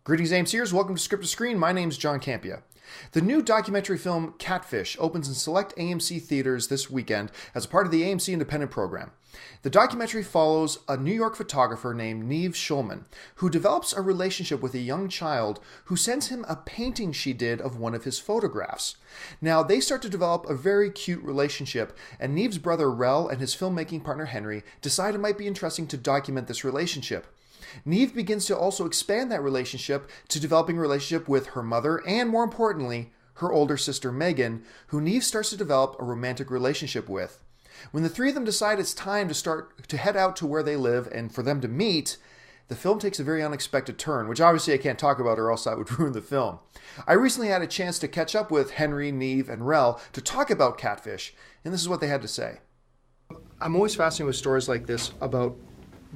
Greetings, AMCers. Welcome to Script to Screen. My name's John Campea. The new documentary film Catfish opens in select AMC theaters this weekend as a part of the AMC Independent program. The documentary follows a New York photographer named Neve Schulman, who develops a relationship with a young child who sends him a painting she did of one of his photographs. Now, they start to develop a very cute relationship, and Neve's brother Rel and his filmmaking partner Henry decide it might be interesting to document this relationship. Neve begins to also expand that relationship to developing a relationship with her mother and, more importantly, her older sister Megan, who Neve starts to develop a romantic relationship with. When the three of them decide it's time to start to head out to where they live and for them to meet, the film takes a very unexpected turn, which obviously I can't talk about or else that would ruin the film. I recently had a chance to catch up with Henry, Neve, and Rel to talk about Catfish, and this is what they had to say. I'm always fascinated with stories like this about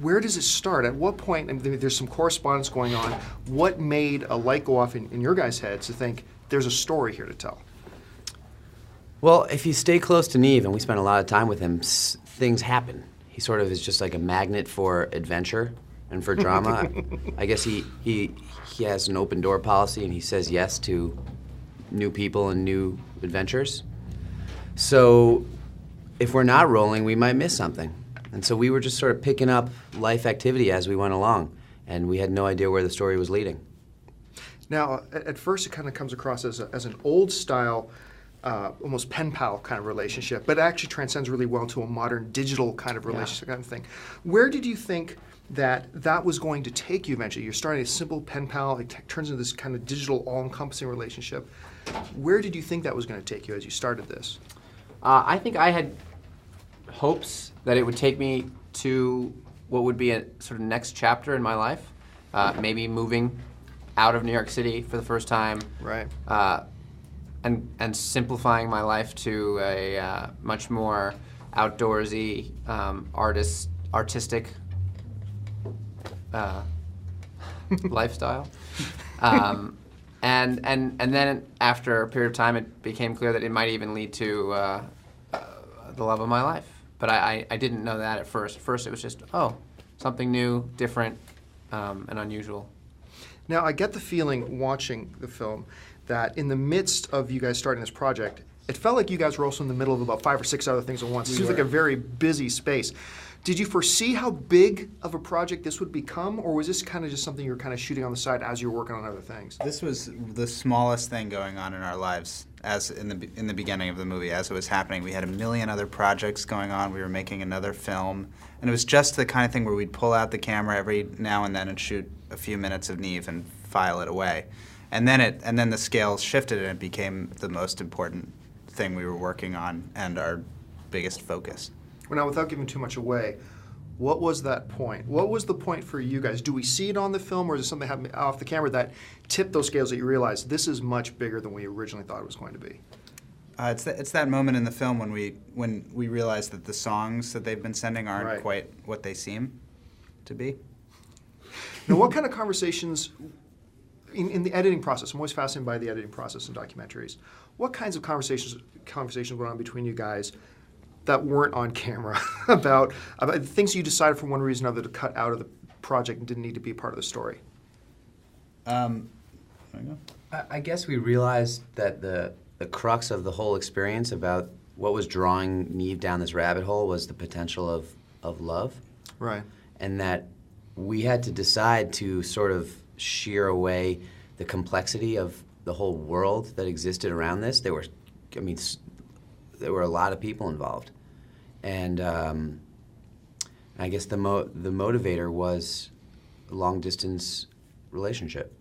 where does it start? At what point, and there's some correspondence going on, what made a light go off in your guys' heads to think there's a story here to tell? Well, if you stay close to Neve, and we spend a lot of time with him, things happen. He sort of is just like a magnet for adventure and for drama. I guess he has an open door policy, and he says yes to new people and new adventures. So if we're not rolling, we might miss something. And so we were just sort of picking up life activity as we went along, and we had no idea where the story was leading. Now, at first it kind of comes across as an old-style, almost pen-pal kind of relationship, but it actually transcends really well to a modern digital kind of relationship kind of thing. Where did you think that was going to take you eventually? You're starting a simple pen-pal, it turns into this kind of digital, all-encompassing relationship. Where did you think that was going to take you as you started this? I think I had hopes that it would take me to what would be a sort of next chapter in my life, maybe moving out of New York City for the first time, right? And simplifying my life to a much more outdoorsy, artistic lifestyle. And then after a period of time, it became clear that it might even lead to the love of my life. But I didn't know that at first. At first it was just, something new, different, and unusual. Now, I get the feeling watching the film that in the midst of you guys starting this project, it felt like you guys were also in the middle of about 5 or 6 other things at once. It seems like a very busy space. Did you foresee how big of a project this would become, or was this kind of just something you were kind of shooting on the side as you were working on other things? This was the smallest thing going on in our lives as in the beginning of the movie. As it was happening, we had a million other projects going on. We were making another film, and it was just the kind of thing where we'd pull out the camera every now and then and shoot a few minutes of Neve and file it away. And then the scale shifted and it became the most important thing we were working on and our biggest focus. Well, now, without giving too much away, what was that point? What was the point for you guys? Do we see it on the film, or is it something that happened off the camera that tipped those scales that you realized this is much bigger than we originally thought it was going to be? It's that moment in the film when we realized that the songs that they've been sending aren't quite what they seem to be. Now, what kind of conversations in the editing process? I'm always fascinated by the editing process in documentaries. What kinds of conversations went on between you guys that weren't on camera about things you decided for one reason or another to cut out of the project and didn't need to be part of the story? I guess we realized that the crux of the whole experience about what was drawing Neve down this rabbit hole was the potential of love. Right. And that we had to decide to sort of shear away the complexity of the whole world that existed around this. There were a lot of people involved. And I guess the motivator was a long-distance relationship.